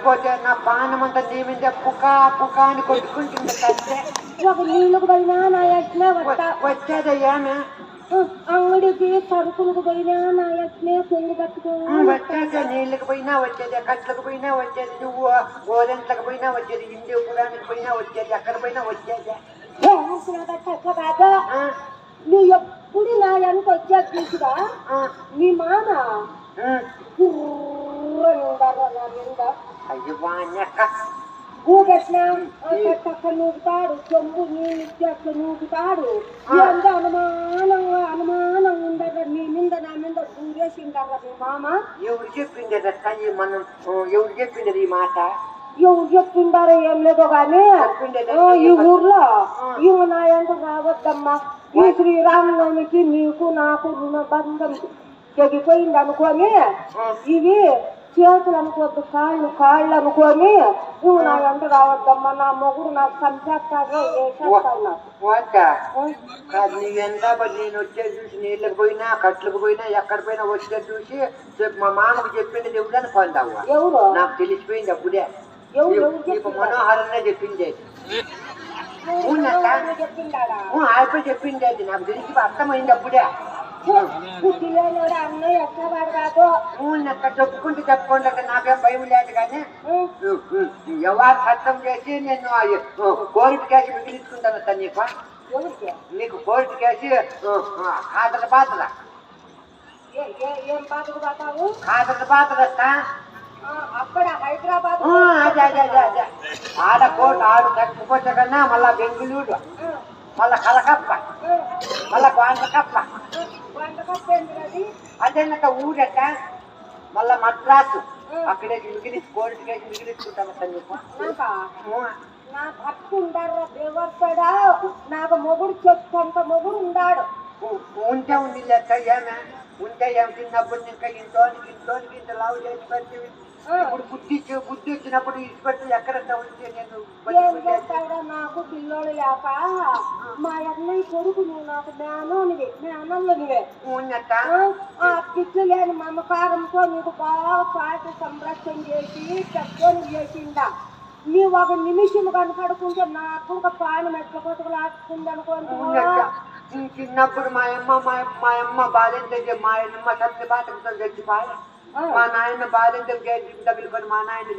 లేకపోతే నా పానం అంతా నీ మీద పుకా పుకా అని కొట్టుకుంటుంది కంటే ఒక నీళ్ళకు పోయినా నా యజ్ఞ వచ్చేది ఏమే అంగడికి సరుకులకు పోయినా నా యజ్ఞ చెంగు కట్టుకో వచ్చేది నీళ్ళకి పోయినా వచ్చేది కట్లకు పోయినా వచ్చేది నువ్వు గోరెంట్లకు పోయినా వచ్చేది ఇండి పురానికి పోయినా వచ్చేది ఎక్కడ పోయినా వచ్చేది కాదా నీ ఎప్పుడు నా వెనక వచ్చేది తీసుగా నీ మామ అయ్యో ఊగట్లా అక్క నూగుతాడు చెంబు నీళ్ళు అట్లా నూగుతాడు ఎంత అనుమానంగా ఉండదు నీ మీద నా మీద దూరేసింటారు మీ మామ ఎవరు చెప్పింది మనం ఎవరు చెప్పింది ఈ మాట ఎవరు చెప్పిండారో ఏం లేదో కానీ ఈ ఊర్లో ఇవి నా ఎంత రావద్దమ్మా ఈ శ్రీరామనవమికి నీకు నాకు రుణబంధం తెగిపోయింది అనుకొని ఇవి చేతులు అనుకోవద్దు కాళ్ళు అనుకొని నువ్వు నా వెంట రావద్దమ్మా నా మొగుడు నాకు సంపేస్తాడు ఎంత నేను వచ్చేది చూసి నీళ్ళకి పోయినా కట్లకు పోయినా ఎక్కడ పోయినా వచ్చేది చూసి మా మామకు చెప్పింది ఎవడని పొందావు ఎవరు నాకు తెలిసిపోయింది అప్పుడే మనోహరనే చెప్పింది అయిపోయి చెప్పింది అది నాకు తెలిసి అర్థమైంది అప్పుడే అన్నయ్య ఎక్కవాడు కాదు చెప్పుకుంటూ చెప్పుకోండి నాకేం భయం లేదు కానీ ఎవరు సత్యం చేసి నేను కోరిక కేసి మిగిలించుకుంటాను సార్ నీకు కోరిక కేసి ఖాతర పాత్ర ఏం పాత్ర పాతావు ఖాతర పాత్ర అక్కడ హైదరాబాద్ అదే ఆడ కోట ఆడు కట్టుకోవచ్చు కన్నా మళ్ళా బెంగళూరు మళ్ళా కలకప్ప మళ్ళా గోండకప్ప అదేనక ఊరట మళ్ళా మద్రాసు అక్కడే మిగిలిసి కోరికేసి మిగిలించుకుంటాను సార్ నా భర్త ఉండారు దేవస్తాడా నాకు మొగుడు చెప్పుకుంత మొగుడు ఉన్నాడు ఉంటే ఉంది లెక్క ఏమే ఉంటే ఏం చిన్నప్పుడు ఇంకా ఇంట్లోనికి ఇంత లావు చేసి పెట్టి ఇప్పుడు బుద్ధి వచ్చినప్పుడు ఇచ్చిపెట్టి ఎక్కడంతా ఉంటే నేను ఏం చేస్తాడా నాకు పిల్లోడు లేక మా అన్నయ్య కొడుకు నువ్వు నాకు మేనల్లో నువ్వే ఆ పిచ్చి లేని మమకారంతో నీకు బాగా పాటి సంరక్షణ చేసి పెద్దోని చేసిందా నీవు ఒక నిమిషం కనపడుకుంటే నాకు ఒక పానం ఎట్ల కొట్టుకులాడుతుంది అనుకోండి చిన్నప్పుడు మా అమ్మ బాధ్యత మా అమ్మ సత్య బాధతో చచ్చిపోయి మా నాయన బాధ్యత తగులుకొని మా నాయన